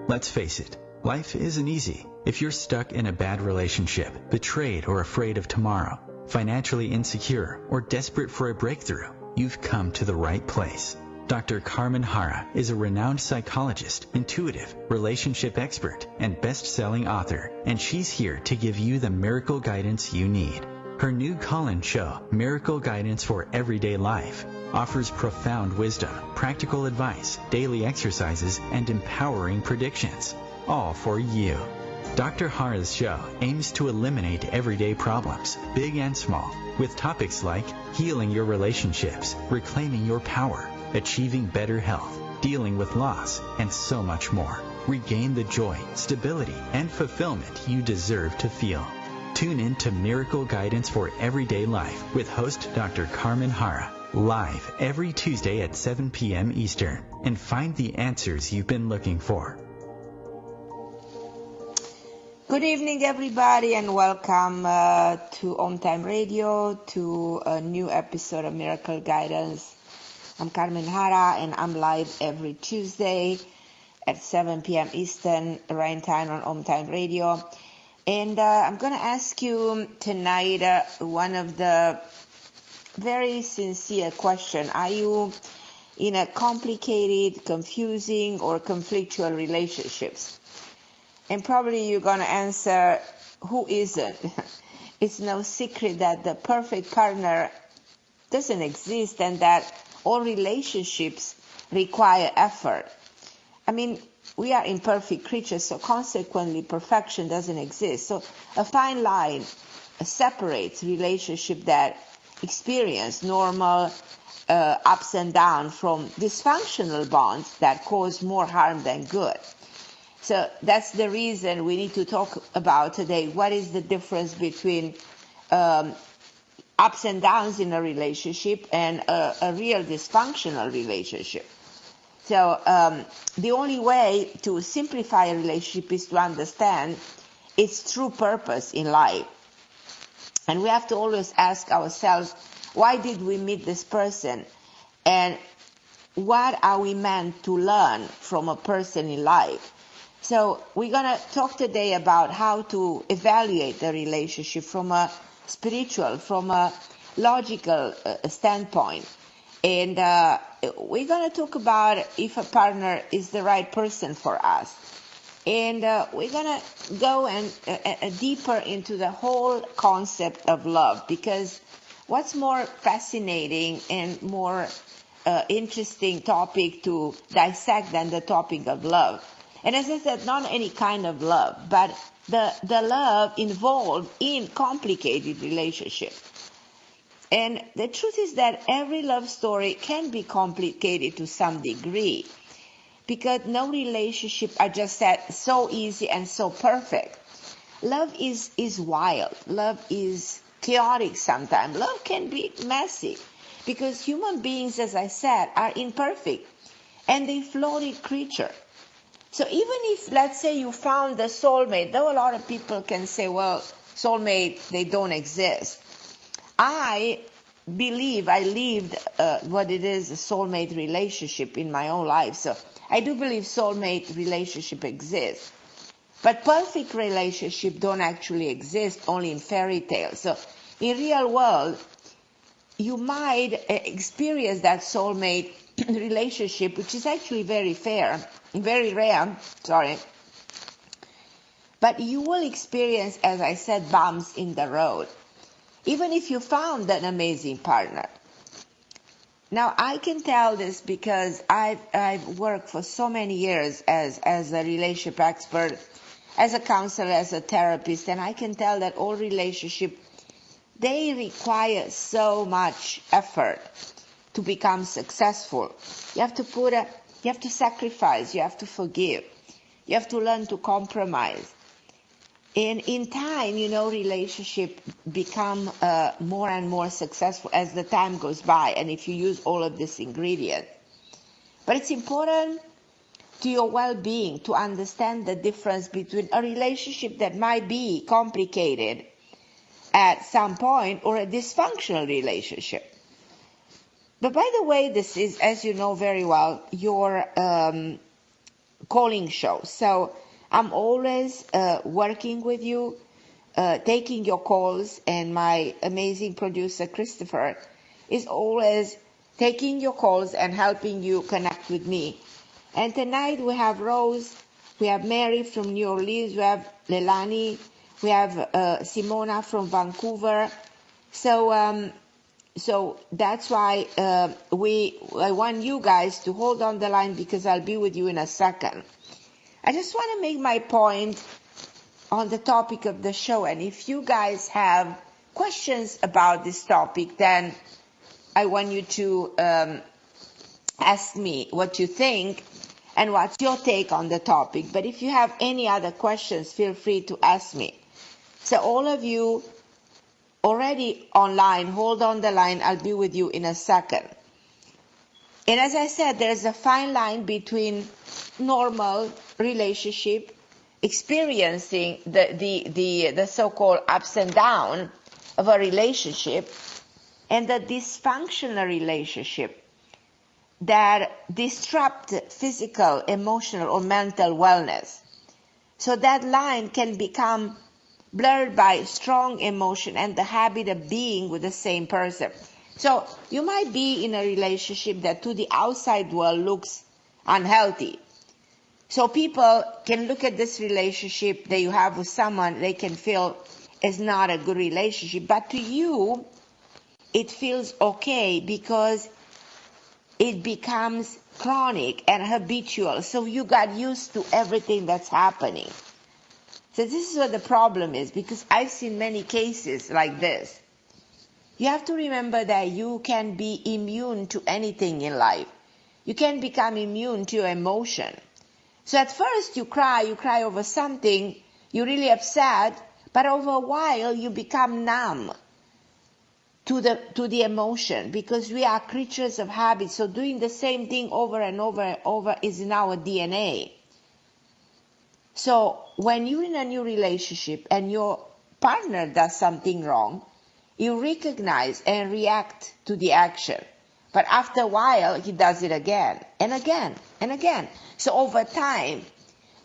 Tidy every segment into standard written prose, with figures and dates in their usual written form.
Let's face it, life isn't easy. If you're stuck in a bad relationship, betrayed or afraid of tomorrow, financially insecure, or desperate for a breakthrough, you've come to the right place. Dr. Carmen Harra is a renowned psychologist, intuitive, relationship expert, and best-selling author, and she's here to give you the miracle guidance you need. Her new call-in show, Miracle Guidance for Everyday Life, offers profound wisdom, practical advice, daily exercises, and empowering predictions, all for you. Dr. Harra's show aims to eliminate everyday problems, big and small, with topics like healing your relationships, reclaiming your power, achieving better health, dealing with loss, and so much more. Regain the joy, stability, and fulfillment you deserve to feel. Tune in to Miracle Guidance for Everyday Life with host Dr. Carmen Harra, live every Tuesday at 7 p.m. Eastern, and find the answers you've been looking for. Good evening, everybody, and welcome to OMTime Radio, to a new episode of Miracle Guidance. I'm Carmen Harra, and I'm live every Tuesday at 7 p.m. Eastern Rain Time on OMTime Radio. And I'm going to ask you tonight one of the very sincere questions. Are you in a complicated, confusing, or conflictual relationships? And probably you're going to answer, who isn't? It's no secret that the perfect partner doesn't exist and that all relationships require effort. I mean, we are imperfect creatures, so consequently perfection doesn't exist. So a fine line separates relationships that experience normal ups and downs from dysfunctional bonds that cause more harm than good. So that's the reason we need to talk about today. What is the difference between ups and downs in a relationship and a real dysfunctional relationship? So the only way to simplify a relationship is to understand its true purpose in life. And we have to always ask ourselves, why did we meet this person? And what are we meant to learn from a person in life? So we're going to talk today about how to evaluate the relationship from a spiritual, from a logical standpoint. And we're going to talk about if a partner is the right person for us. And we're going to go deeper into the whole concept of love, because what's more fascinating and more interesting topic to dissect than the topic of love? And as I said, not any kind of love, but the love involved in complicated relationships. And the truth is that every love story can be complicated to some degree, because no relationship are just that so easy and so perfect. Love is wild. Love is chaotic sometimes. Love can be messy, because human beings, as I said, are imperfect and they flawed creature. So even if, let's say, you found the soulmate, though a lot of people can say, well, soulmate, they don't exist. I believe I lived what it is, a soulmate relationship in my own life. So I do believe soulmate relationship exists. But perfect relationships don't actually exist, only in fairy tales. So in real world, you might experience that soulmate relationship, which is actually very rare, but you will experience, as I said, bumps in the road, even if you found an amazing partner. Now, I can tell this because I've worked for so many years as a relationship expert, as a counselor, as a therapist, and I can tell that all relationships, they require so much effort to become successful. You have to sacrifice, you have to forgive, you have to learn to compromise. And in time, relationship become more and more successful as the time goes by, and if you use all of these ingredients. But it's important to your well-being to understand the difference between a relationship that might be complicated at some point or a dysfunctional relationship. But by the way, this is, as you know very well, your calling show. So I'm always working with you, taking your calls, and my amazing producer, Christopher, is always taking your calls and helping you connect with me. And tonight we have Rose, we have Mary from New Orleans, we have Leilani, we have Simona from Vancouver. So that's why I want you guys to hold on the line, because I'll be with you in a second. I just want to make my point on the topic of the show, and if you guys have questions about this topic, then I want you to ask me what you think and what's your take on the topic. But if you have any other questions, feel free to ask me. So all of you already online, hold on the line. I'll be with you in a second. And as I said, there's a fine line between normal relationship, experiencing the so-called ups and downs of a relationship, and the dysfunctional relationship that disrupt physical, emotional, or mental wellness. So that line can become blurred by strong emotion and the habit of being with the same person. So you might be in a relationship that to the outside world looks unhealthy. So people can look at this relationship that you have with someone, they can feel is not a good relationship. But to you, it feels okay because it becomes chronic and habitual. So you got used to everything that's happening. So this is what the problem is, because I've seen many cases like this. You have to remember that you can be immune to anything in life. You can become immune to your emotion. So at first you cry over something, you're really upset, but over a while you become numb to the emotion, because we are creatures of habit. So doing the same thing over and over and over is in our DNA. So when you're in a new relationship and your partner does something wrong, you recognize and react to the action. But after a while, he does it again and again and again. So over time,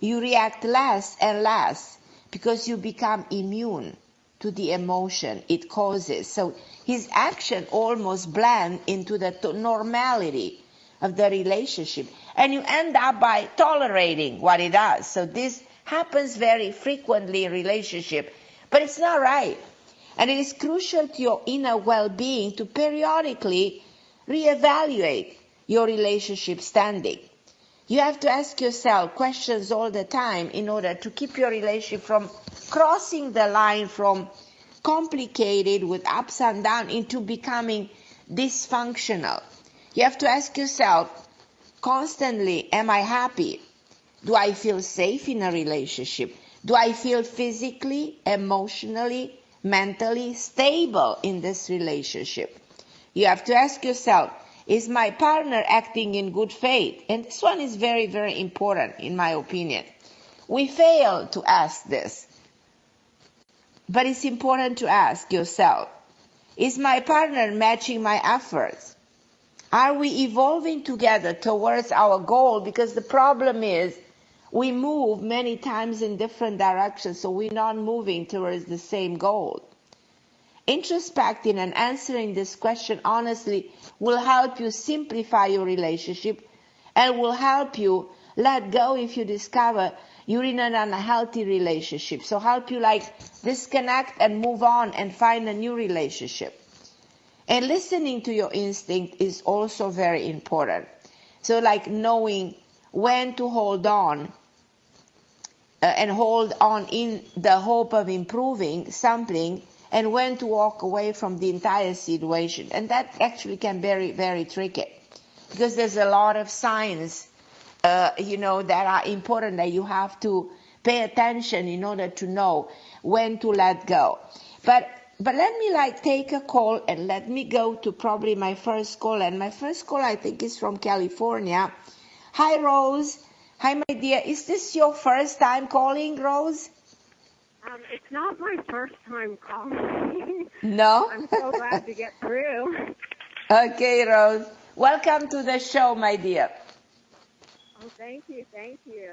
you react less and less because you become immune to the emotion it causes. So his action almost blend into the normality of the relationship. And you end up by tolerating what he does. So this happens very frequently in relationship, but it's not right. And it is crucial to your inner well-being to periodically reevaluate your relationship standing. You have to ask yourself questions all the time in order to keep your relationship from crossing the line from complicated with ups and downs into becoming dysfunctional. You have to ask yourself constantly, am I happy? Do I feel safe in a relationship? Do I feel physically, emotionally, mentally stable in this relationship? You have to ask yourself, is my partner acting in good faith? And this one is very, very important in my opinion. We fail to ask this, but it's important to ask yourself, is my partner matching my efforts? Are we evolving together towards our goal? Because the problem is we move many times in different directions, so we're not moving towards the same goal. Introspecting and answering this question honestly will help you simplify your relationship and will help you let go if you discover you're in an unhealthy relationship. So help you disconnect and move on and find a new relationship. And listening to your instinct is also very important. So knowing when to hold on and hold on in the hope of improving something, and when to walk away from the entire situation. And that actually can be very, very tricky, because there's a lot of signs, that are important that you have to pay attention in order to know when to let go. But let me take a call, and let me go to probably my first call. And my first call, I think, is from California. Hi, Rose. Hi, my dear. Is this your first time calling, Rose? It's not my first time calling. No? I'm so glad to get through. Okay, Rose. Welcome to the show, my dear. Oh, thank you, thank you.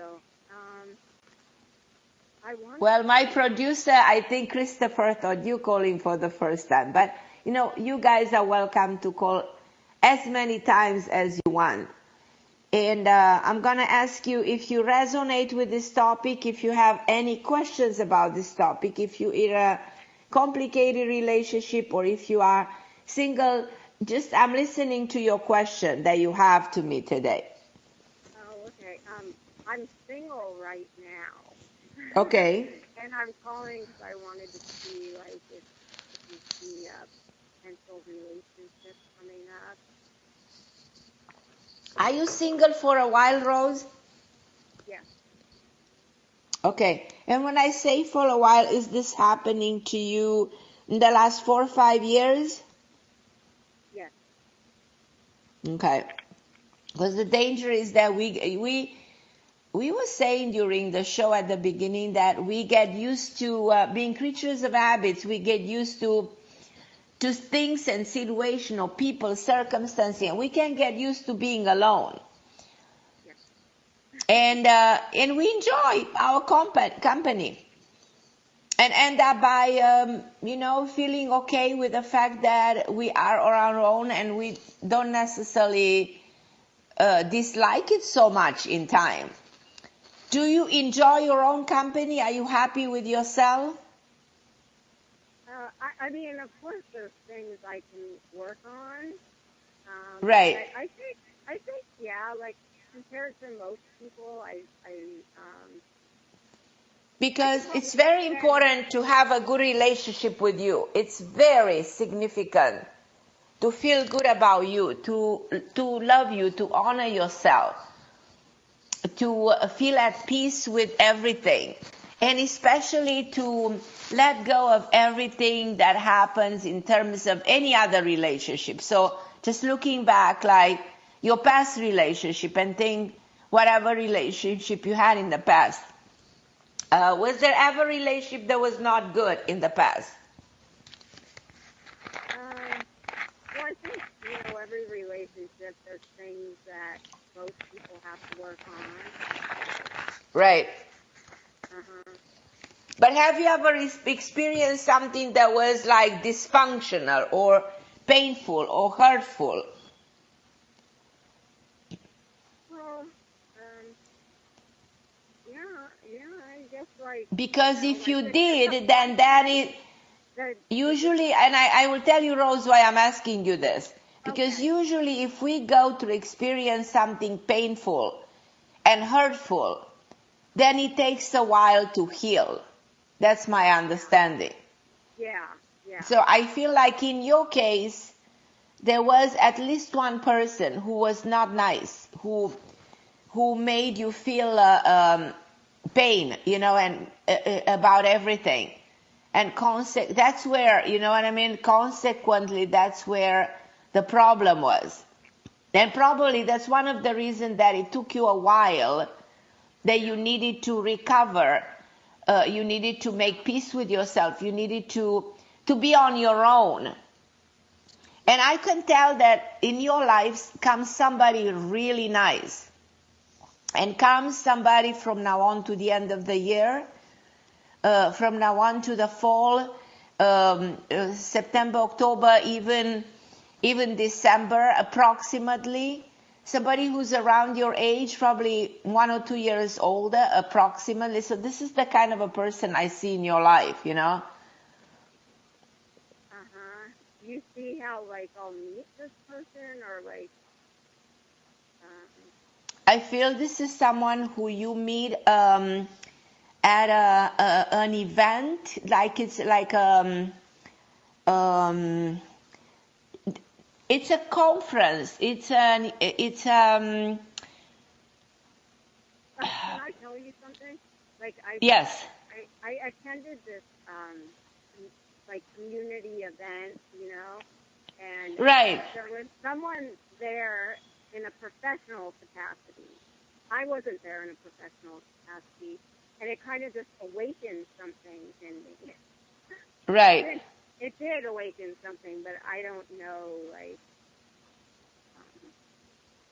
I wanted Well, my to. producer, I think Christopher thought you calling for the first time. But, you guys are welcome to call as many times as you want. And I'm going to ask you if you resonate with this topic, if you have any questions about this topic, if you're in a complicated relationship or if you are single, just I'm listening to your question that you have to me today. Oh, okay. I'm single right now. Okay. And I'm calling because I wanted to see, like, if you see a potential relationship coming up. Are you single for a while, Rose? Yes, Okay. And when I say for a while, is this happening to you in the last 4 or 5 years? yes. Okay. Because the danger is that we were saying during the show at the beginning that we get used to being creatures of habits. We get used to things and situation or people, circumstances, and we can get used to being alone. Yes. And we enjoy our company. And end up by, feeling okay with the fact that we are on our own and we don't necessarily dislike it so much in time. Do you enjoy your own company? Are you happy with yourself? I mean, of course, there's things I can work on. Right. I think, yeah, like compared to most people, I Because could it's probably very spend. important to have a good relationship with you. It's very significant to feel good about you, to love you, to honor yourself, to feel at peace with everything, and especially to let go of everything that happens in terms of any other relationship. So just looking back, like your past relationship, and think whatever relationship you had in the past. Was there ever a relationship that was not good in the past? Well, I think, every relationship, there's things that most people have to work on. Right. Uh-huh. But have you ever experienced something that was like dysfunctional or painful or hurtful? Well, I guess like, Because if like you the did, then that disappointment. is The usually, and I will tell you, Rose, why I'm asking you this. Because Okay. usually if we go to experience something painful and hurtful, then it takes a while to heal. That's my understanding. Yeah, yeah. So I feel like in your case, there was at least one person who was not nice, who made you feel pain, and about everything. And that's where, you know what I mean? Consequently, that's where the problem was. And probably that's one of the reasons that it took you a while, that you needed to recover. You needed to make peace with yourself. You needed to be on your own. And I can tell that in your lives comes somebody really nice. And comes somebody from now on to the end of the year, from now on to the fall, September, October, even December approximately. Somebody who's around your age, probably 1 or 2 years older approximately. So this is the kind of a person I see in your life, Uh-huh. You see how, like, I'll meet this person or, like, I feel this is someone who you meet at an event, like it's like it's a conference. can I tell you something? Like, Yes. I attended this, like, community event, and Right. there was someone there in a professional capacity. I wasn't there in a professional capacity, and it kind of just awakened something in me. Right. It did awaken something, but I don't know, like,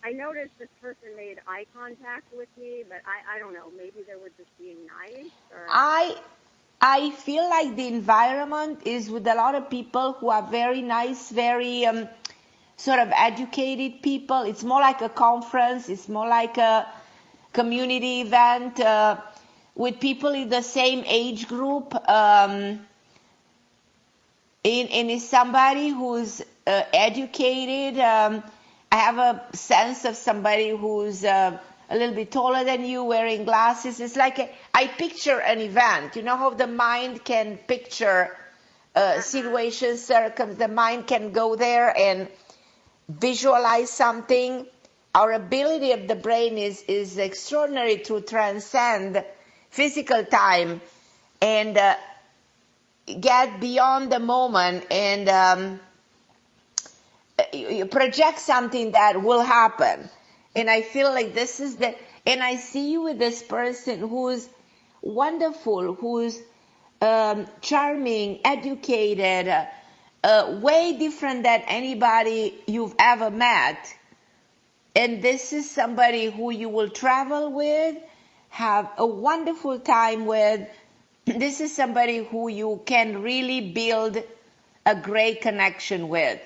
I noticed this person made eye contact with me, but I don't know. Maybe they were just being nice. Or I feel like the environment is with a lot of people who are very nice, very sort of educated people. It's more like a conference. It's more like a community event with people in the same age group. And it's somebody who's educated. I have a sense of somebody who's a little bit taller than you, wearing glasses. It's like I picture an event. You know how the mind can picture situations, the mind can go there and visualize something. Our ability of the brain is extraordinary to transcend physical time and get beyond the moment and you project something that will happen. And I feel like this is and I see you with this person who's wonderful, who's charming, educated, way different than anybody you've ever met. And this is somebody who you will travel with, have a wonderful time with. This is somebody who you can really build a great connection with.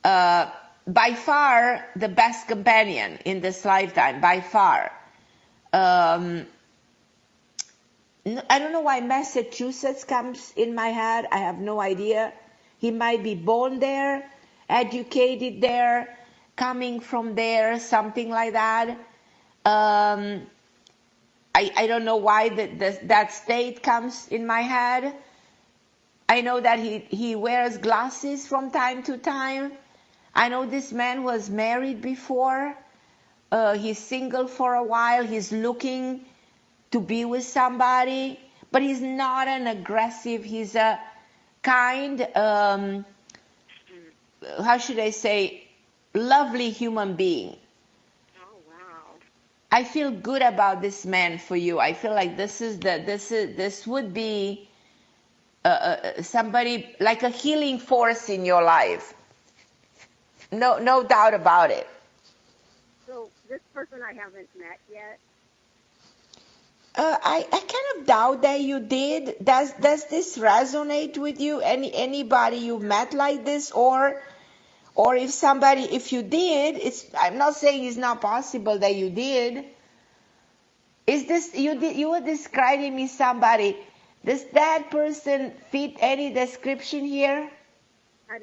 By far the best companion in this lifetime, by far. I don't know why Massachusetts comes in my head. I have no idea. He might be born there, educated there, coming from there, something like that. I don't know why that state comes in my head. I know that he wears glasses from time to time. I know this man was married before. He's single for a while. He's looking to be with somebody, but he's not an aggressive. He's a kind, how should I say, lovely human being. oh wow. I feel good about this man for you. I feel like this would be somebody like a healing force in your life. No doubt about it. So this person I haven't met yet. I kind of doubt that you did. Does this resonate with you? Anybody you met like this, or if you did, I'm not saying it's not possible that you did. Is this you were describing me somebody? Does that person fit any description here?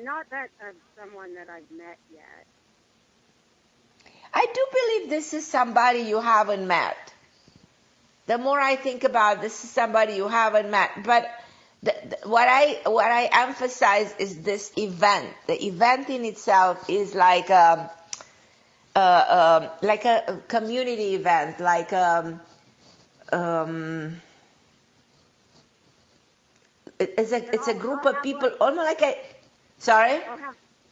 Not that someone that I've met yet. I do believe this is somebody you haven't met. The more I think about this is somebody you haven't met. But what I emphasize is this event. The event in itself is like a community event, like it's a group of people, almost like a. Sorry.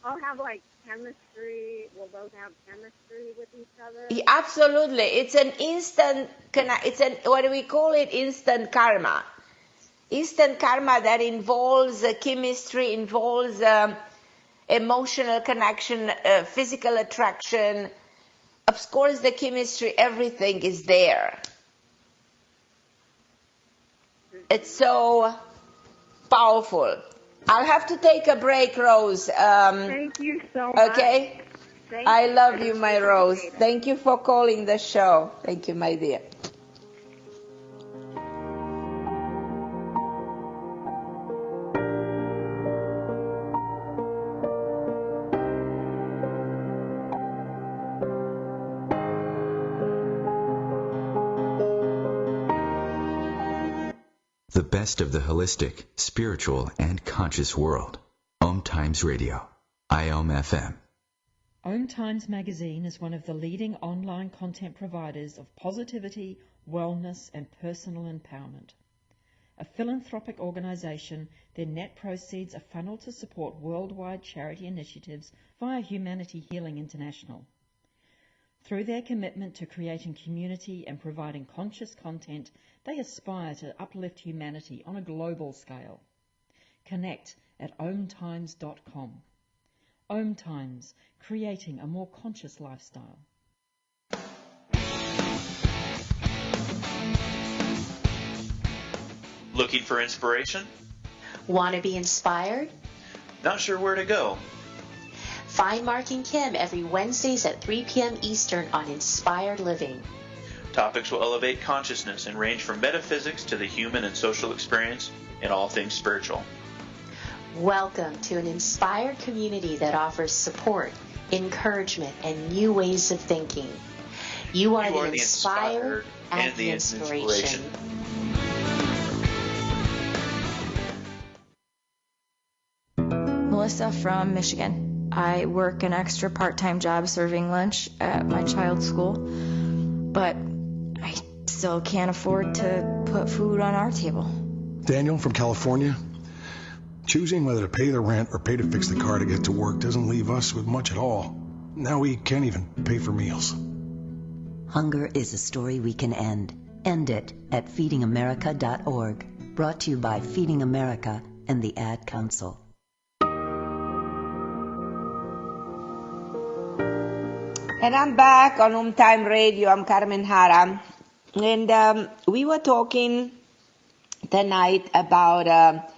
I'll have like chemistry. We'll both have chemistry with each other. Yeah, absolutely. It's an instant. What do we call it? Instant karma. Instant karma that involves chemistry, involves emotional connection, physical attraction. Of course, the chemistry, everything is there. It's so powerful. I'll have to take a break, Rose. Thank you so much. Okay? I love you, my Rose. Thank you for calling the show. Thank you, my dear. The best of the holistic, spiritual, and conscious world. OMTimes Radio. IOM FM. OMTimes magazine is one of the leading online content providers of positivity, wellness, and personal empowerment. A philanthropic organisation, their net proceeds are funneled to support worldwide charity initiatives via Humanity Healing International. Through their commitment to creating community and providing conscious content, they aspire to uplift humanity on a global scale. Connect at omtimes.com. OMTimes, creating a more conscious lifestyle. Looking for inspiration? Want to be inspired? Not sure where to go? Find Mark and Kim every Wednesdays at 3 p.m. Eastern on Inspired Living. Topics will elevate consciousness and range from metaphysics to the human and social experience and all things spiritual. Welcome to an inspired community that offers support, encouragement, and new ways of thinking. You are the inspired and the inspiration. Melissa from Michigan. I work an extra part-time job serving lunch at my child's school, but I still can't afford to put food on our table. Daniel from California. Choosing whether to pay the rent or pay to fix the car to get to work doesn't leave us with much at all. Now we can't even pay for meals. Hunger is a story we can end. End it at feedingamerica.org. Brought to you by Feeding America and the Ad Council. And I'm back on OMTime Radio. I'm Carmen Harra. And we were talking tonight about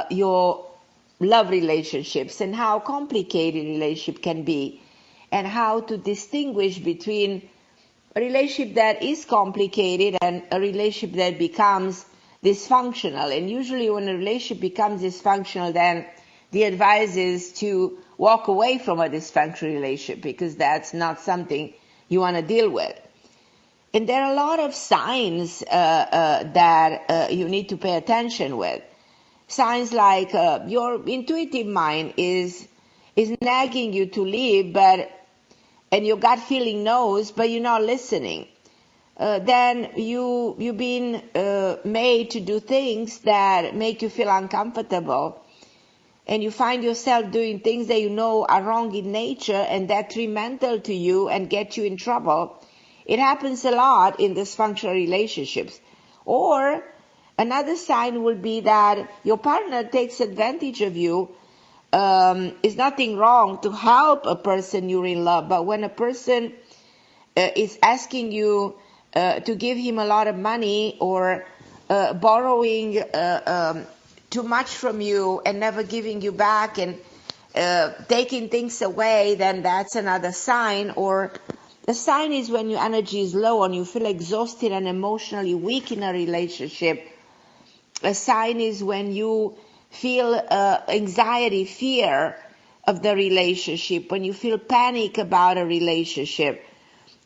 your love relationships and how complicated relationship can be, and how to distinguish between a relationship that is complicated and a relationship that becomes dysfunctional. And usually when a relationship becomes dysfunctional, then the advice is to walk away from a dysfunctional relationship, because that's not something you want to deal with. And there are a lot of signs that you need to pay attention with. Signs like your intuitive mind is nagging you to leave, and your gut feeling knows, but you're not listening. Then you've been made to do things that make you feel uncomfortable, and you find yourself doing things that you know are wrong in nature and detrimental to you and get you in trouble. It happens a lot in dysfunctional relationships. Or another sign will be that your partner takes advantage of you. It's nothing wrong to help a person you're in love, but when a person is asking you to give him a lot of money, or borrowing too much from you and never giving you back, and taking things away, then that's another sign. Or the sign is when your energy is low and you feel exhausted and emotionally weak in a relationship. A sign is when you feel anxiety, fear of the relationship, when you feel panic about a relationship.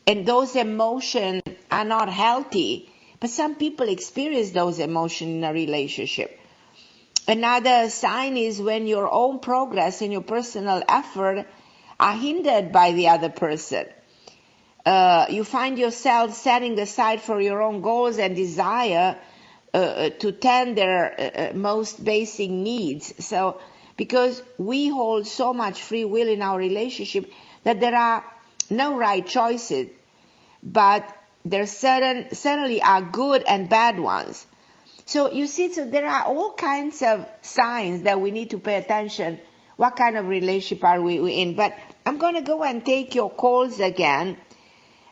And those emotions are not healthy, but some people experience those emotions in a relationship. Another sign is when your own progress and your personal effort are hindered by the other person. You find yourself setting aside for your own goals and desire to tend their most basic needs. So, because we hold so much free will in our relationship that there are no right choices, but there certainly are good and bad ones. So you see, so there are all kinds of signs that we need to pay attention. What kind of relationship are we in? But I'm going to go and take your calls again,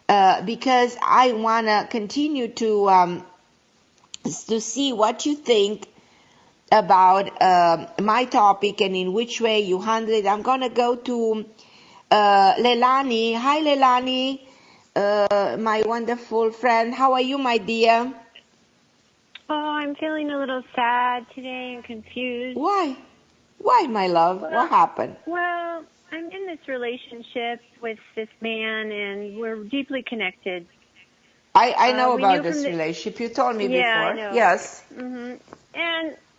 because I want to continue to see what you think about my topic and in which way you handle it. I'm going to go to Leilani. Hi, Leilani, my wonderful friend. How are you, my dear? Oh, I'm feeling a little sad today and confused. Why? Why, my love? Well, what happened? Well, I'm in this relationship with this man, and we're deeply connected. I know about this relationship. You told me before. I know. Yes. Mm-hmm.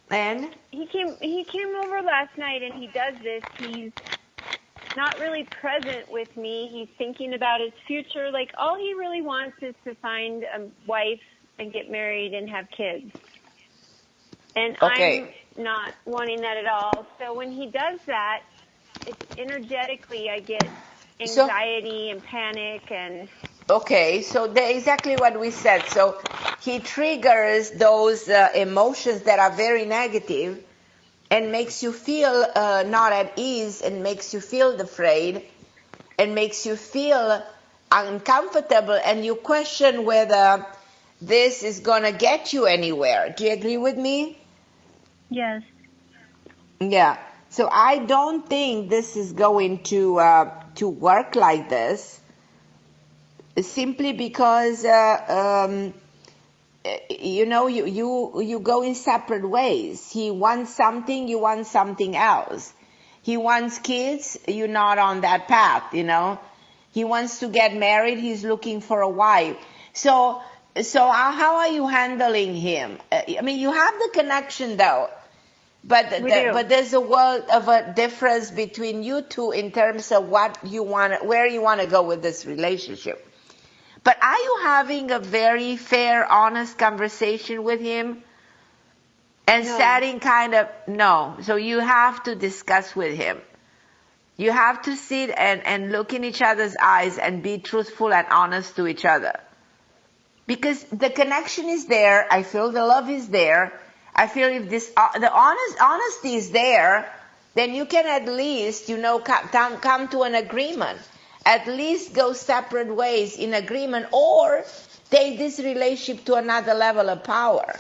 And he came over last night, and he does this. He's not really present with me. He's thinking about his future. Like, all he really wants is to find a wife and get married and have kids. And okay. I'm not wanting that at all. So when he does that, it's energetically I get anxiety and panic and... Okay, so exactly what we said. So he triggers those emotions that are very negative, and makes you feel not at ease, and makes you feel afraid, and makes you feel uncomfortable, and you question whether this is going to get you anywhere. Do you agree with me? Yes. Yeah. So I don't think this is going to work like this, simply because you go in separate ways. He wants something, you want something else. He wants kids, you're not on that path, He wants to get married, he's looking for a wife. So how are you handling him? You have the connection though, but there's a world of a difference between you two in terms of where you want to go with this relationship. But are you having a very fair, honest conversation with him? And setting no. So you have to discuss with him. You have to sit and look in each other's eyes and be truthful and honest to each other. Because the connection is there. I feel the love is there. I feel if the honesty is there, then you can at least, come to an agreement. At least go separate ways in agreement, or take this relationship to another level of power.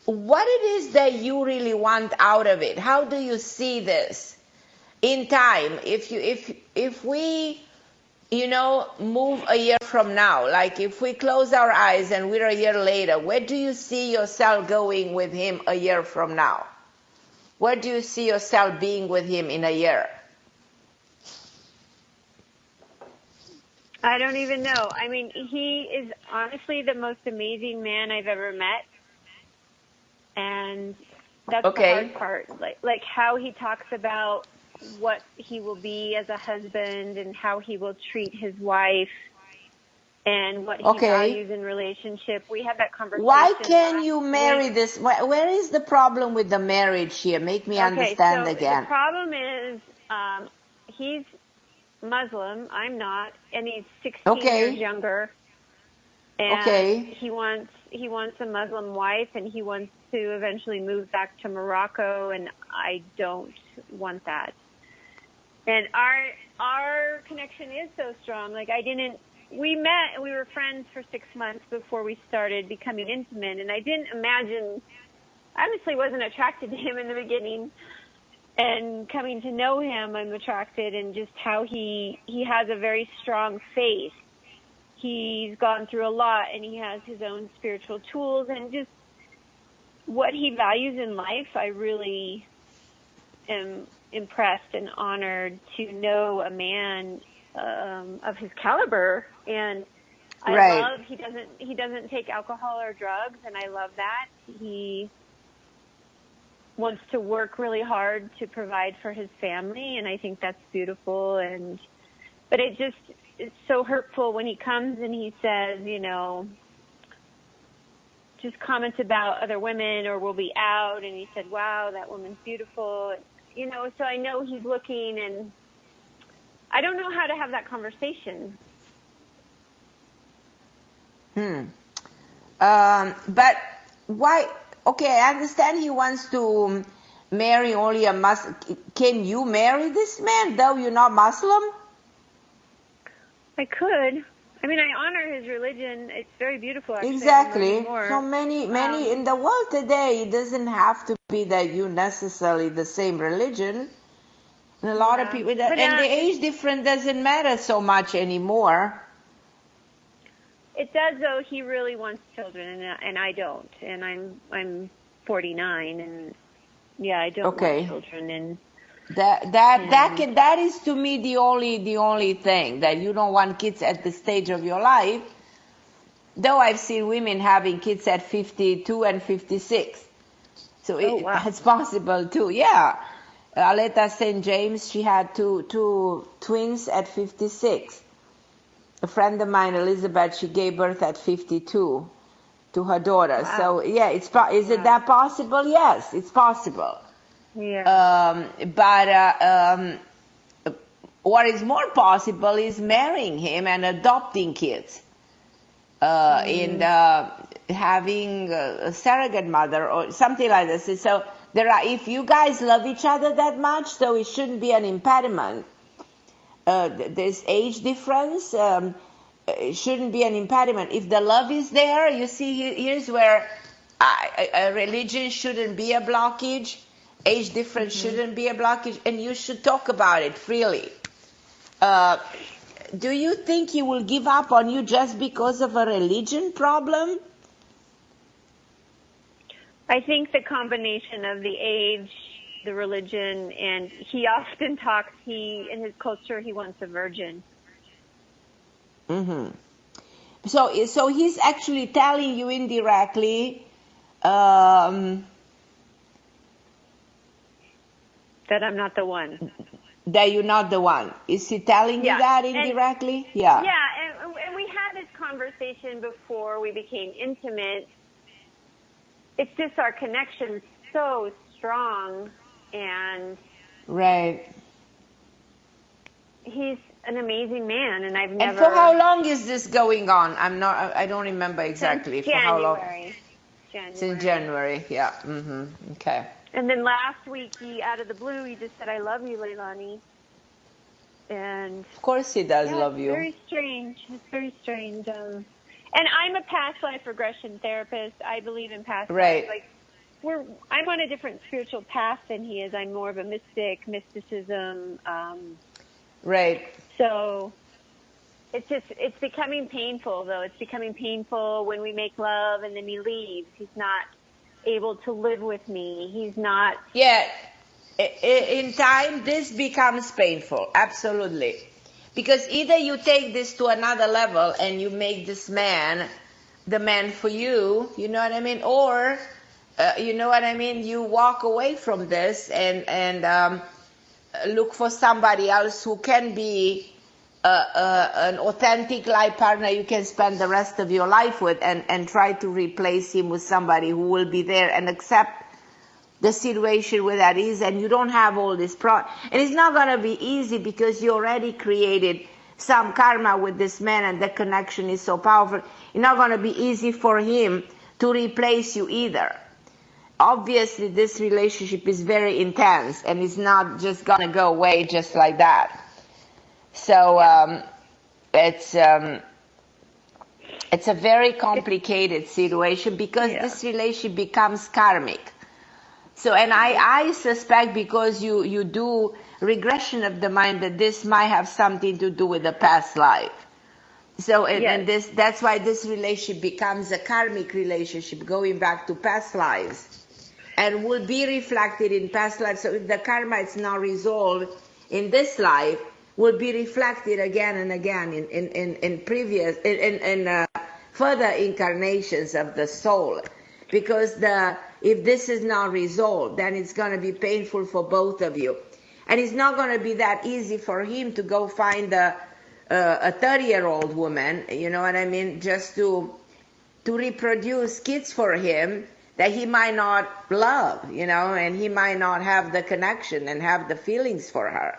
What it is that you really want out of it? How do you see this in time? If we move a year from now, like if we close our eyes and we're a year later, where do you see yourself going with him a year from now? Where do you see yourself being with him in a year? I don't even know. He is honestly the most amazing man I've ever met. And that's the hard part. Like how he talks about what he will be as a husband and how he will treat his wife and what he values in relationship. We had that conversation. Why can you marry this? Where is the problem with the marriage here? Make me understand again. The problem is he's Muslim. I'm not, and he's 16 years younger. And he wants a Muslim wife, and he wants to eventually move back to Morocco, and I don't want that. And our connection is so strong. We met and we were friends for 6 months before we started becoming intimate, and I honestly wasn't attracted to him in the beginning. And coming to know him, I'm attracted, and just how he has a very strong faith. He's gone through a lot, and he has his own spiritual tools, and just what he values in life. I really am impressed and honored to know a man of his caliber. And I love he doesn't take alcohol or drugs, and I love that. He wants to work really hard to provide for his family, and I think that's beautiful. But it's so hurtful when he comes and he says, just comments about other women, or we'll be out, and he said, wow, that woman's beautiful. So I know he's looking, and I don't know how to have that conversation. But why? Okay, I understand he wants to marry only a Muslim. Can you marry this man, though you're not Muslim? I could. I honor his religion. It's very beautiful, actually. Exactly. So many in the world today, it doesn't have to be that you necessarily the same religion. And a lot of people, and the age difference doesn't matter so much anymore. It does, though. He really wants children, and I don't. And I'm 49, and I don't want children. And that is to me the only thing, that you don't want kids at this stage of your life. Though I've seen women having kids at 52 and 56, so it's possible too. Yeah, Aleta St. James, she had two twins at 56. A friend of mine, Elizabeth, she gave birth at 52 to her daughter. Wow. So is it that possible? Yes, it's possible. Yeah. What is more possible is marrying him and adopting kids, and having a surrogate mother or something like this. So if you guys love each other that much, so it shouldn't be an impediment. This age difference it shouldn't be an impediment. If the love is there, you see, here's where a religion shouldn't be a blockage, age difference shouldn't be a blockage, and you should talk about it freely. Do you think he will give up on you just because of a religion problem? I think the combination of the age, the religion, and he often talks, in his culture, he wants a virgin. Mm-hmm. So he's actually telling you indirectly that I'm not the one. That you're not the one. Is he telling you that indirectly? Yeah. Yeah, and we had this conversation before we became intimate. It's just our connection's so strong, and right. He's an amazing man, and I've never. And for how long is this going on? I don't remember exactly. Since for how long? January. Since January, yeah. Mm-hmm. Okay. And then last week, out of the blue, he just said, "I love you, Leilani." And of course, he does love you. It's very strange. It's very strange. And I'm a past life regression therapist. I believe in past lives. Like I'm on a different spiritual path than he is. I'm more of a mysticism. Right. So it's becoming painful, though. It's becoming painful when we make love and then he leaves. He's not able to live with me. He's not. Yeah. In time, this becomes painful. Absolutely. Because either you take this to another level and you make this man the man for you, you know what I mean? Or, you know what I mean? You walk away from this and look for somebody else who can be an authentic life partner you can spend the rest of your life with, and try to replace him with somebody who will be there and accept the situation where that is, and you don't have all this and it's not going to be easy because you already created some karma with this man and the connection is so powerful. It's not going to be easy for him to replace you either. Obviously, this relationship is very intense and it's not just going to go away just like that. So it's a very complicated situation because this relationship becomes karmic. So, and I suspect because you do regression of the mind that this might have something to do with the past life. So, and that's why this relationship becomes a karmic relationship going back to past lives and will be reflected in past lives. So if the karma is not resolved in this life, will be reflected again and again in previous, in further incarnations of the soul. Because if this is not resolved, then it's going to be painful for both of you. And it's not going to be that easy for him to go find a 30-year-old woman, you know what I mean, just to reproduce kids for him that he might not love, you know, and he might not have the connection and have the feelings for her.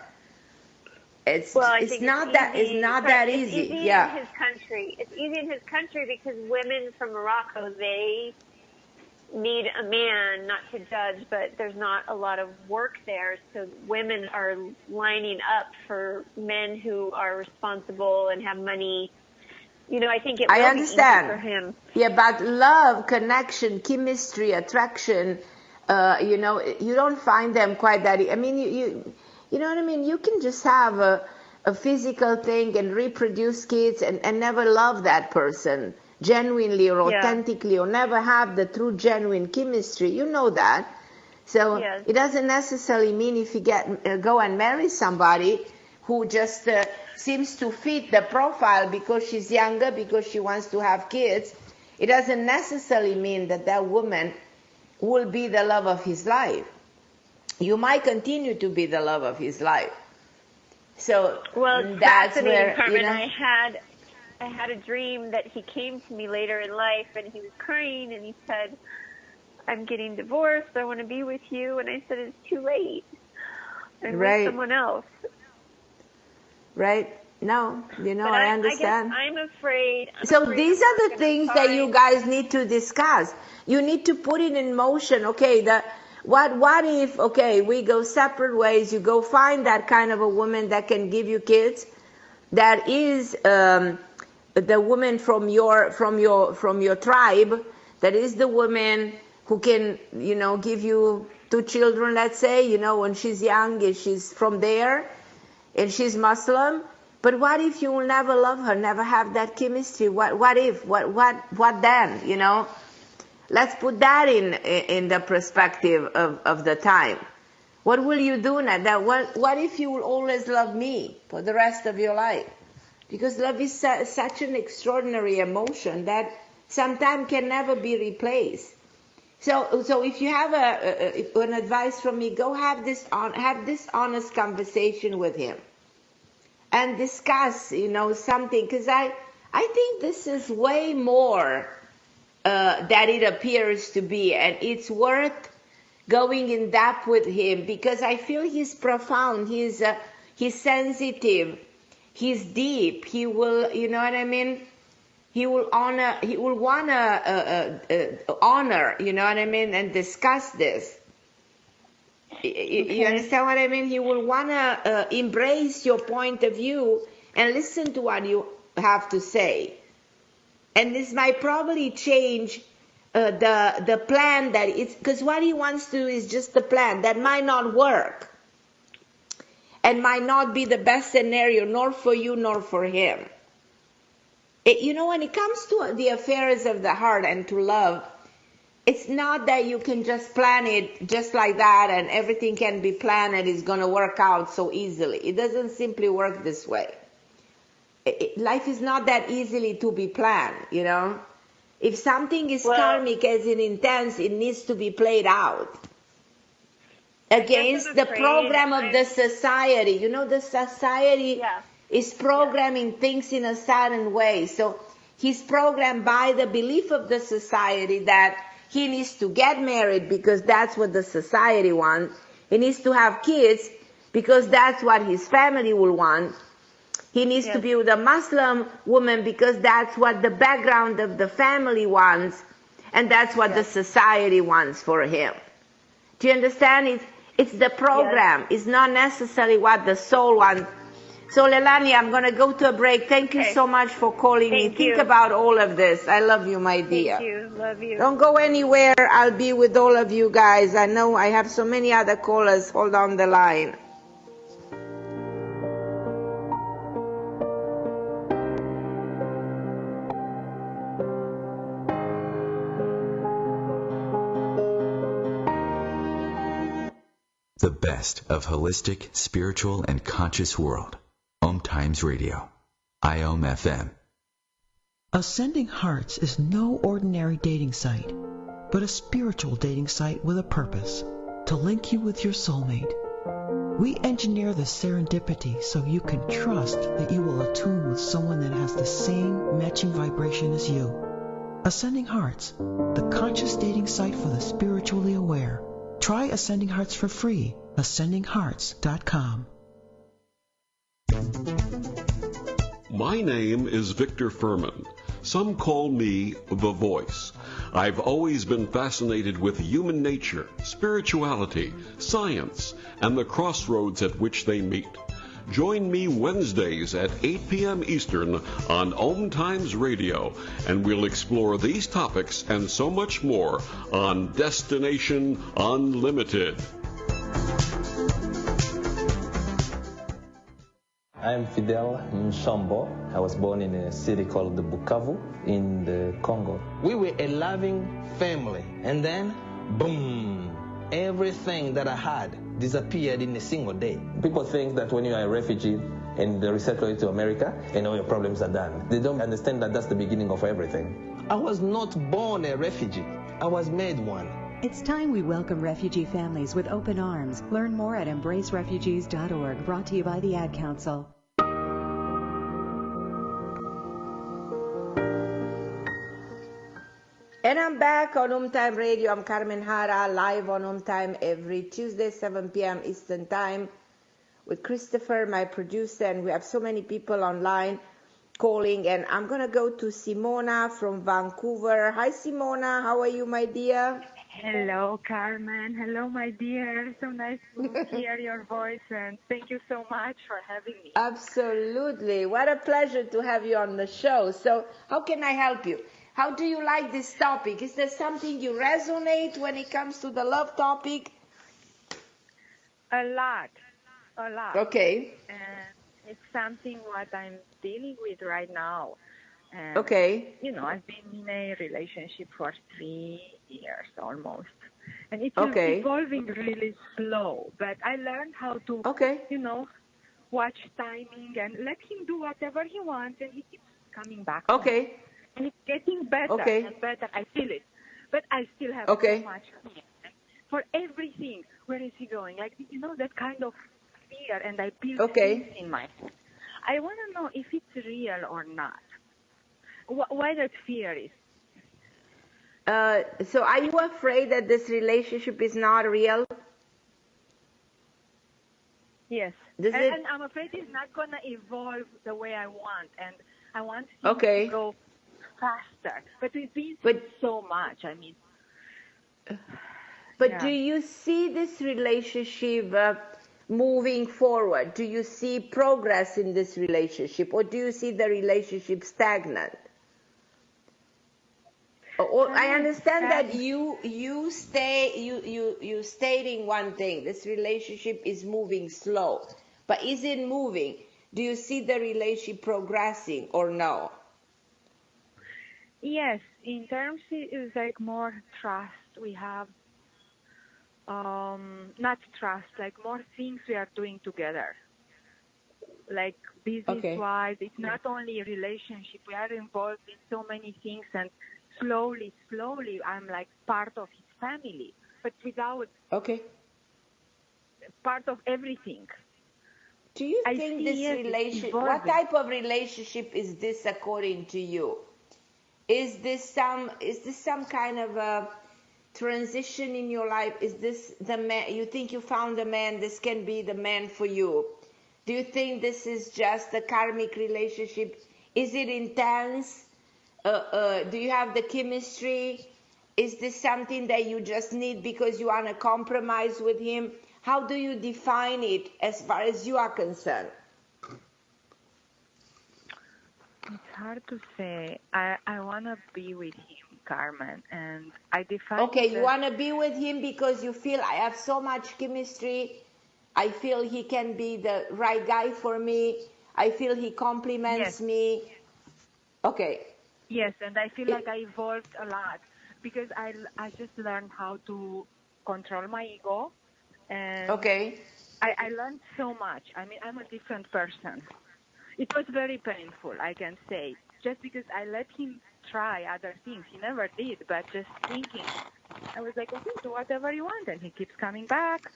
It's not that easy. It's easy in his country. It's easy in his country because women from Morocco, they need a man, not to judge, but there's not a lot of work there. So women are lining up for men who are responsible and have money. You know, I think it will be easy for him. Yeah, but love, connection, chemistry, attraction, you know, you don't find them quite that. I mean, you know what I mean? You can just have a physical thing and reproduce kids and never love that person genuinely or authentically, or never have the true genuine chemistry. You know that. So it doesn't necessarily mean if you go and marry somebody who just seems to fit the profile because she's younger, because she wants to have kids, it doesn't necessarily mean that woman will be the love of his life. You might continue to be the love of his life. So that's where, Carmen, you know, I had a dream that he came to me later in life and he was crying and he said, "I'm getting divorced. I want to be with you." And I said, "It's too late. I'm with someone else." Right. No, you know, I understand. I'm afraid. These are the things that you guys need to discuss. You need to put it in motion. Okay, What if, okay, we go separate ways, you go find that kind of a woman that can give you kids, that is the woman from your tribe, that is the woman who can, give you 2 children, let's say, when she's young, and she's from there, and she's Muslim. But what if you will never love her, never have that chemistry? What if? What then? Let's put that in the perspective of the time. What will you do now? What if you will always love me for the rest of your life? Because love is such an extraordinary emotion that sometimes can never be replaced. So if you have an advice from me, go have this honest conversation with him. And discuss, something, because I think this is way more than it appears to be, and it's worth going in depth with him, because I feel he's profound, he's sensitive, he's deep. He will, you know what I mean? He will honor, he will wanna honor, you know what I mean, and discuss this. You understand what I mean? He will want to embrace your point of view and listen to what you have to say. And this might probably change the plan that it's, because what he wants to do is just the plan that might not work and might not be the best scenario, nor for you nor for him. When it comes to the affairs of the heart and to love, it's not that you can just plan it just like that and everything can be planned and it's going to work out so easily. It doesn't simply work this way. Life is not that easily to be planned, If something is karmic as in intense, it needs to be played out against the program of the society. The society is programming things in a certain way. So he's programmed by the belief of the society that he needs to get married because that's what the society wants. He needs to have kids because that's what his family will want. He needs to be with a Muslim woman because that's what the background of the family wants, and that's what the society wants for him. Do you understand? It's the program. Yes. It's not necessarily what the soul wants. So, Leilani, I'm going to go to a break. Thank you so much for calling me. Think about all of this. I love you, my dear. Thank you. Love you. Don't go anywhere. I'll be with all of you guys. I know I have so many other callers. Hold on the line. The best of holistic, spiritual, and conscious world. OMTimes Radio. IOM FM. Ascending Hearts is no ordinary dating site, but a spiritual dating site with a purpose, to link you with your soulmate. We engineer the serendipity so you can trust that you will attune with someone that has the same matching vibration as you. Ascending Hearts, the conscious dating site for the spiritually aware. Try Ascending Hearts for free. AscendingHearts.com. My name is Victor Furman. Some call me The Voice. I've always been fascinated with human nature, spirituality, science, and the crossroads at which they meet. Join me Wednesdays at 8 p.m. Eastern on OMTimes Radio, and we'll explore these topics and so much more on Destination Unlimited. I'm Fidel Mshombo. I was born in a city called Bukavu in the Congo. We were a loving family, and then, boom, everything that I had disappeared in a single day. People think that when you are a refugee and they resettle you to America and all your problems are done. They don't understand that that's the beginning of everything. I was not born a refugee. I was made one. It's time we welcome refugee families with open arms. Learn more at embracerefugees.org, brought to you by the Ad Council. And I'm back on OMTime Radio. I'm Carmen Harra, live on OMTime every Tuesday, 7 p.m. Eastern Time, with Christopher, my producer, and we have so many people online calling. And I'm going to go to Simona from Vancouver. Hi, Simona. How are you, my dear? Hello, Carmen. Hello, my dear. So nice to hear your voice, and thank you so much for having me. Absolutely. What a pleasure to have you on the show. So how can I help you? How do you like this topic? Is there something you resonate when it comes to the love topic? A lot. Okay. And it's something what I'm dealing with right now. And, okay. I've been in a relationship for 3 years almost. And it's evolving really slow. But I learned how to, watch timing and let him do whatever he wants, and he keeps coming back. Okay. And it's getting better and better. I feel it. But I still have so much fear. For everything, where is he going? Like, that kind of fear, and I build things in my head. I want to know if it's real or not. Why that fear is. So are you afraid that this relationship is not real? Yes. And I'm afraid it's not going to evolve the way I want. And I want him to go faster. But we've been through so much. I mean. But do you see this relationship moving forward? Do you see progress in this relationship? Or do you see the relationship stagnant? I understand that you stating one thing. This relationship is moving slow, but is it moving? Do you see the relationship progressing or no? Yes, in terms it's like more trust. We have not trust, like more things we are doing together. Like business-wise, it's not only a relationship. We are involved in so many things, and slowly, I'm like part of his family, but without part of everything. Do you think this relationship, what type of relationship is this according to you? Is this some kind of a transition in your life? Is this the man, you think you found a man, this can be the man for you? Do you think this is just a karmic relationship? Is it intense? Do you have the chemistry? Is this something that you just need because you want to compromise with him? How do you define it as far as you are concerned? It's hard to say. I want to be with him, Carmen, and I define Okay, you want to be with him because you feel I have so much chemistry. I feel he can be the right guy for me. I feel he compliments me. Okay. Yes, and I feel like I evolved a lot because I just learned how to control my ego. And I learned so much. I mean, I'm a different person. It was very painful, I can say, just because I let him try other things. He never did, but just thinking, I was like, okay, do whatever you want, and he keeps coming back.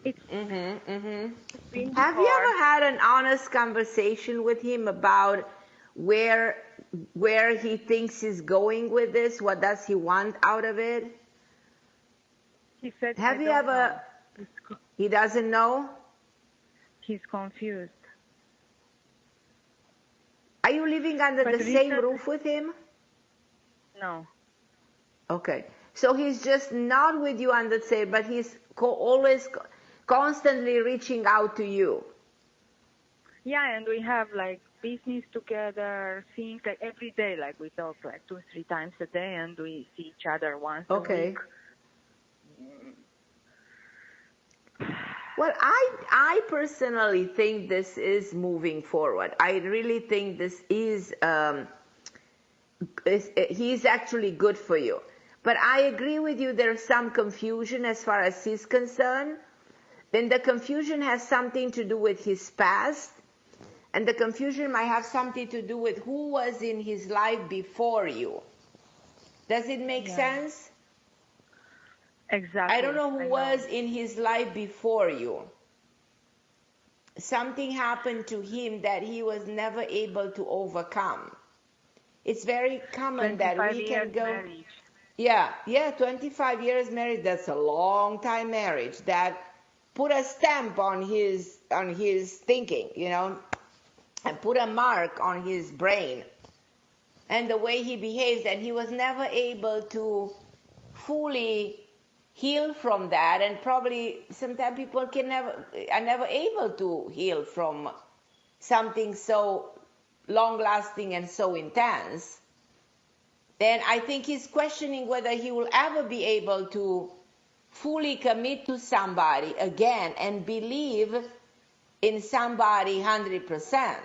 It's Have you ever had an honest conversation with him about where he thinks he's going with this? What does he want out of it? He said, have you ever? He doesn't know? He's confused. Are you living under the same roof with him? No. Okay. So he's just not with you under the same, but he's always constantly reaching out to you. Yeah, and we have like business together, things like every day, like we talk like 2-3 times a day, and we see each other once a week. Well, I personally think this is moving forward. I really think this is, he's actually good for you. But I agree with you, there's some confusion as far as he's concerned. Then the confusion has something to do with his past. And the confusion might have something to do with who was in his life before you. Does it make sense? Exactly. I don't know who was in his life before you. Something happened to him that he was never able to overcome. It's very common that we can go... Marriage. Yeah, 25 years married, that's a long time marriage. That put a stamp on his thinking, and put a mark on his brain. And the way he behaves, and he was never able to fully heal from that, and probably sometimes people are never able to heal from something so long-lasting and so intense, then I think he's questioning whether he will ever be able to fully commit to somebody again and believe in somebody 100%.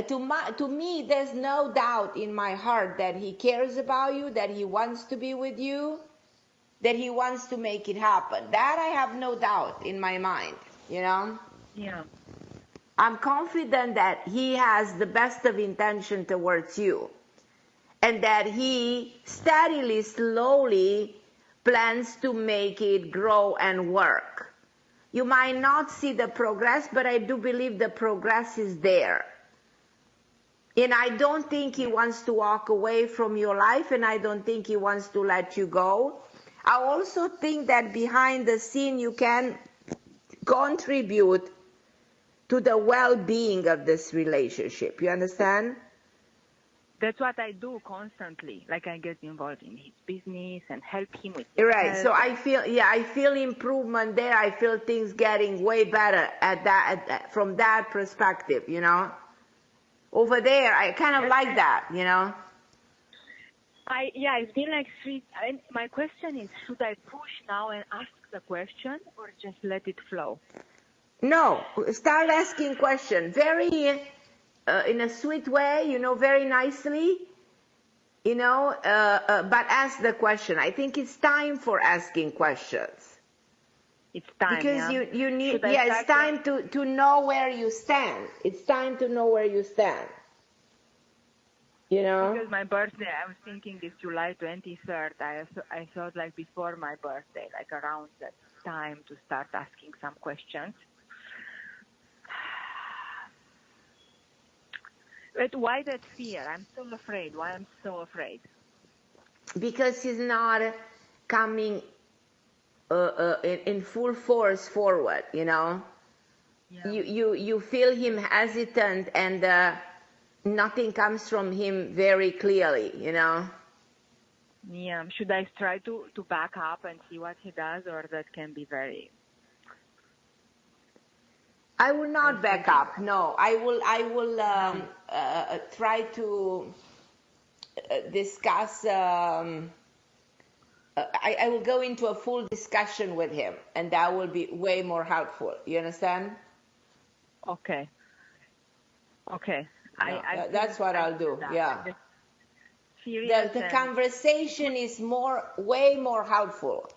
To me, there's no doubt in my heart that he cares about you, that he wants to be with you, that he wants to make it happen. That I have no doubt in my mind, you know? Yeah. I'm confident that he has the best of intention towards you, and that he steadily, slowly plans to make it grow and work. You might not see the progress, but I do believe the progress is there. And I don't think he wants to walk away from your life, and I don't think he wants to let you go. I also think that behind the scene you can contribute to the well-being of this relationship. You understand? That's what I do constantly. Like I get involved in his business and help him with right. health. So I feel improvement there. I feel things getting way better from that perspective, you know. Over there, I kind of like that, you know. It's been like my question is, should I push now and ask the question, or just let it flow? No, start asking questions very in a sweet way, you know, very nicely, you know, but ask the question. I think it's time for asking questions. It's time, because you need, it's time to know where you stand. It's time to know where you stand. You know? Because my birthday, I was thinking this July 23rd. I thought like before my birthday, like around that time to start asking some questions. But why that fear? I'm so afraid. Why I'm so afraid? Because he's not coming in full force forward, you know? Yeah. You feel him hesitant, and nothing comes from him very clearly, you know? Yeah. Should I try to back up and see what he does, or that can be very... I will not back up. No, I will try to discuss. I will go into a full discussion with him, and that will be way more helpful. You understand? Okay. Okay. No, that's what I'll do. Yeah. The conversation is way more helpful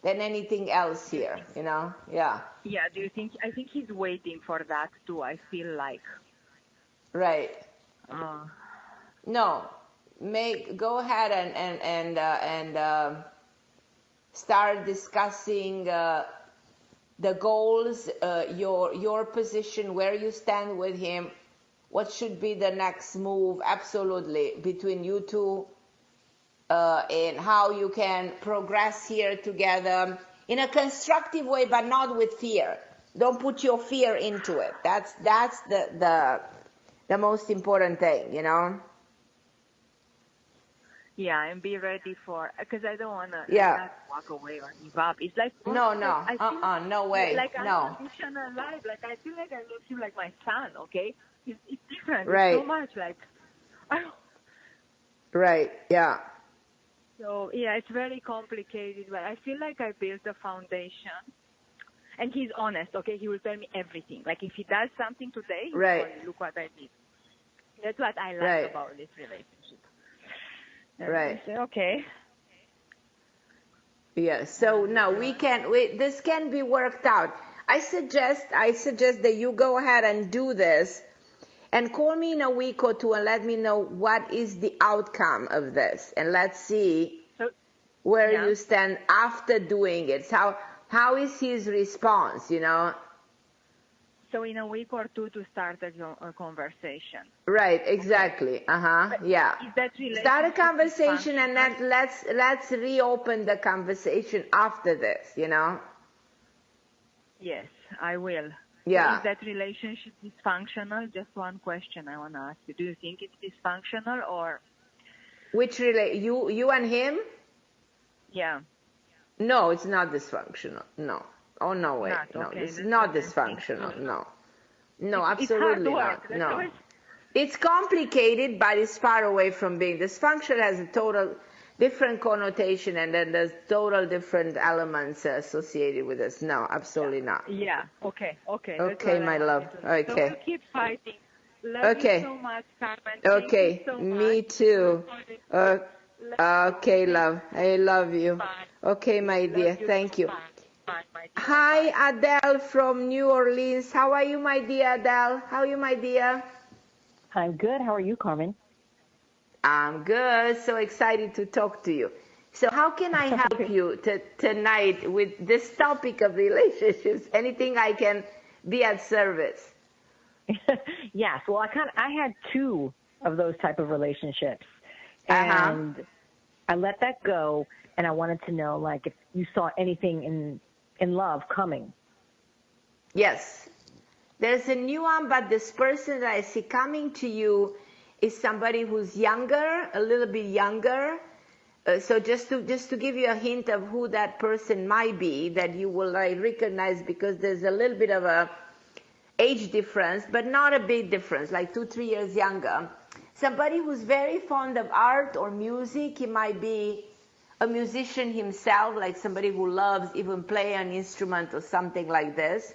than anything else here, you know? Yeah. Yeah, I think he's waiting for that too, I feel like. Right. No, go ahead and start discussing the goals, your position, where you stand with him, what should be the next move, absolutely, between you two, and how you can progress here together in a constructive way, but not with fear. Don't put your fear into it. That's the most important thing, you know? Yeah, and be ready for, because I don't want to walk away or give up. It's like, no way, like no. unconditional love. Like, I feel like I love him like my son, okay? It's different. Right. It's so much, like, Right, yeah. So, yeah, it's very complicated, but I feel like I built a foundation. And he's honest, okay? He will tell me everything. Like, if he does something today, he will tell me, look what I did. That's what I like about this relationship. And I say, okay. Yeah, so no, this can be worked out. I suggest that you go ahead and do this, and call me in a week or two and let me know what is the outcome of this, and let's see where you stand after doing it. How is his response, you know? So in a week or two to start a conversation. Right, exactly. Yeah. Start a conversation, and let's reopen the conversation after this, you know? Yes, I will. Yeah. So is that relationship dysfunctional? Just one question I want to ask you. Do you think it's dysfunctional, or? Which you and him? Yeah. No, it's not dysfunctional. No. Oh, no way. Not, No, okay. this is not dysfunctional. No. No, It's hard absolutely work. not. No. It's complicated, but it's far away from being. Dysfunction has a total different connotation, and then there's total different elements associated with this. No, absolutely not. Yeah. Okay. Okay. Okay, my love. Okay. So we'll keep fighting. Love you so much, Carmen. Okay. Thank you so Me much. too. Okay, love. I love you. Bye. Okay, my dear. Thank you. Bye, my dear. Hi, Adele from New Orleans. How are you, my dear Adele? How are you, my dear? I'm good. How are you, Carmen? I'm good. So excited to talk to you. So how can I help you tonight with this topic of relationships? Anything I can be at service? Yes. Well, I had 2 of those type of relationships, and I let that go. And I wanted to know, like, if you saw anything in love coming. Yes. There's a new one, but this person that I see coming to you is somebody who's younger, a little bit younger. So just to give you a hint of who that person might be, that you will recognize, because there's a little bit of a age difference, but not a big difference, like 2-3 years younger. Somebody who's very fond of art or music. He might be a musician himself, like somebody who loves even play an instrument or something like this.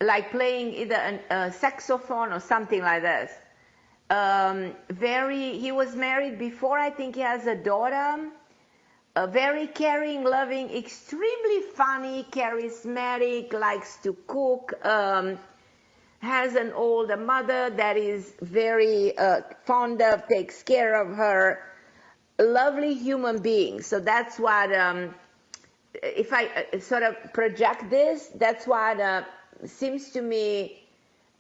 Like playing either a saxophone or something like this. He was married before. I think he has a daughter. Very caring, loving, extremely funny, charismatic, likes to cook, has an older mother that is very fond of, takes care of her. Lovely human being. So that's what, if I sort of project this, that's what seems to me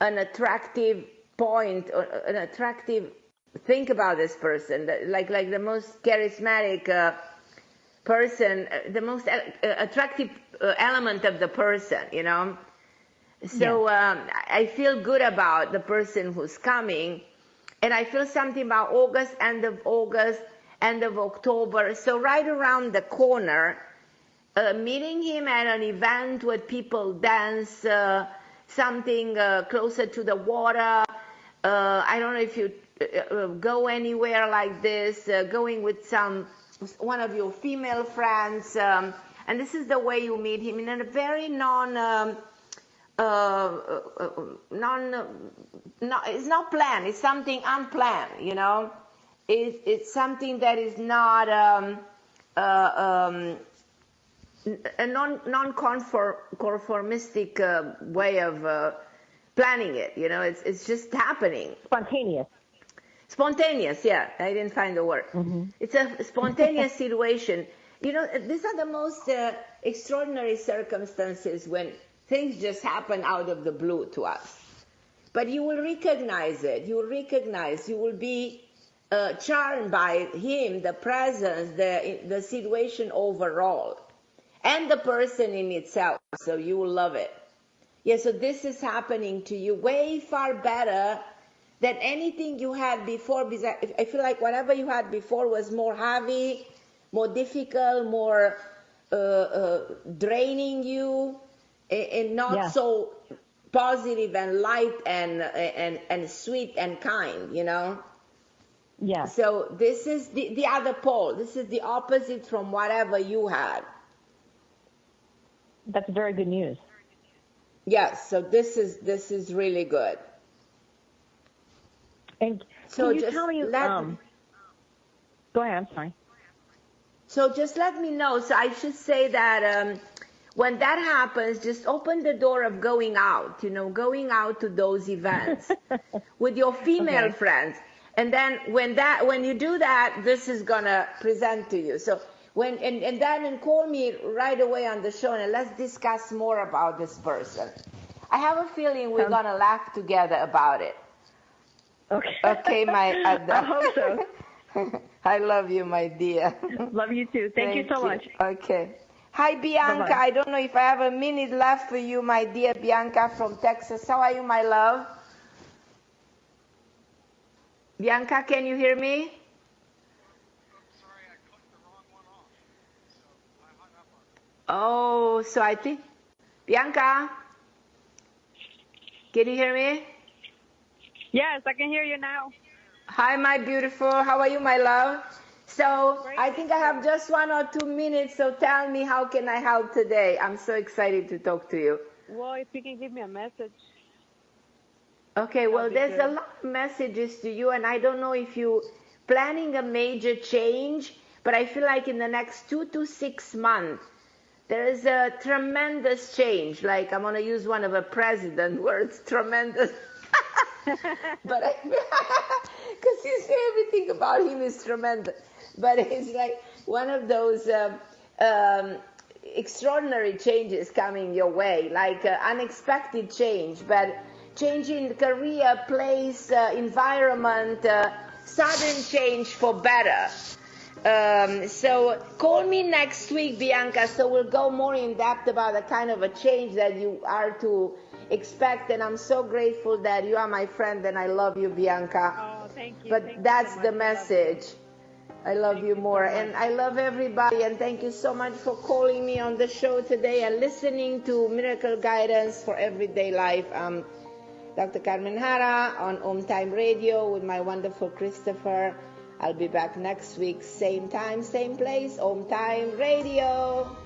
an attractive point, or an attractive thing about this person. Like the most charismatic person, the most attractive element of the person, you know. So I feel good about the person who's coming, and I feel something about August, end of October. So right around the corner, meeting him at an event where people dance, something closer to the water. I don't know if you go anywhere like this, going with one of your female friends, and this is the way you meet him in a very it's not planned. It's something unplanned, you know. It's something that is not a non-conformistic way of planning it. You know, it's just happening. Spontaneous, yeah. I didn't find the word. It's a spontaneous situation. You know, these are the most extraordinary circumstances when things just happen out of the blue to us. But you will recognize it. You will be charmed by him, the presence, the situation overall, and the person in itself. So you will love it. Yeah, so this is happening to you way far better than anything you had before. Because I feel like whatever you had before was more heavy, more difficult, more draining you, and not so positive and light and sweet and kind, you know? Yeah. So this is the other pole. This is the opposite from whatever you had. That's very good news. Yes, so this is really good. And so can you tell me, go ahead, I'm sorry. So just let me know. So I should say that when that happens, just open the door of going out, you know, going out to those events with your female friends. And then when you do that, this is going to present to you. So and then call me right away on the show and let's discuss more about this person. I have a feeling we're going to laugh together about it. Okay. Okay, I hope so. I love you, my dear. Love you too. Thank you so much. Okay. Hi, Bianca. Bye-bye. I don't know if I have a minute left for you, my dear Bianca from Texas. How are you, my love? Bianca, can you hear me? Oh, so I think, Bianca, can you hear me? Yes, I can hear you now. Hi, my beautiful. How are you, my love? So I think I have just 1 or 2 minutes, so tell me, how can I help today? I'm so excited to talk to you. Well, if you can give me a message. Okay, well, there's a lot of messages to you, and I don't know if you're planning a major change, but I feel like in the next 2 to 6 months, there is a tremendous change. Like, I'm going to use one of a president words, tremendous. But because you say everything about him is tremendous. But it's like one of those extraordinary changes coming your way, like unexpected change, but changing career, place, environment, sudden change for better. So call me next week, Bianca, so we'll go more in depth about the kind of a change that you are to expect. And I'm so grateful that you are my friend, and I love you, Bianca. Oh, thank you. But that's the message. I love you more. And I love everybody. And thank you so much for calling me on the show today and listening to Miracle Guidance for Everyday Life. Dr. Carmen Harra on OMTime Radio with my wonderful Christopher. I'll be back next week, same time, same place, OMTime Radio.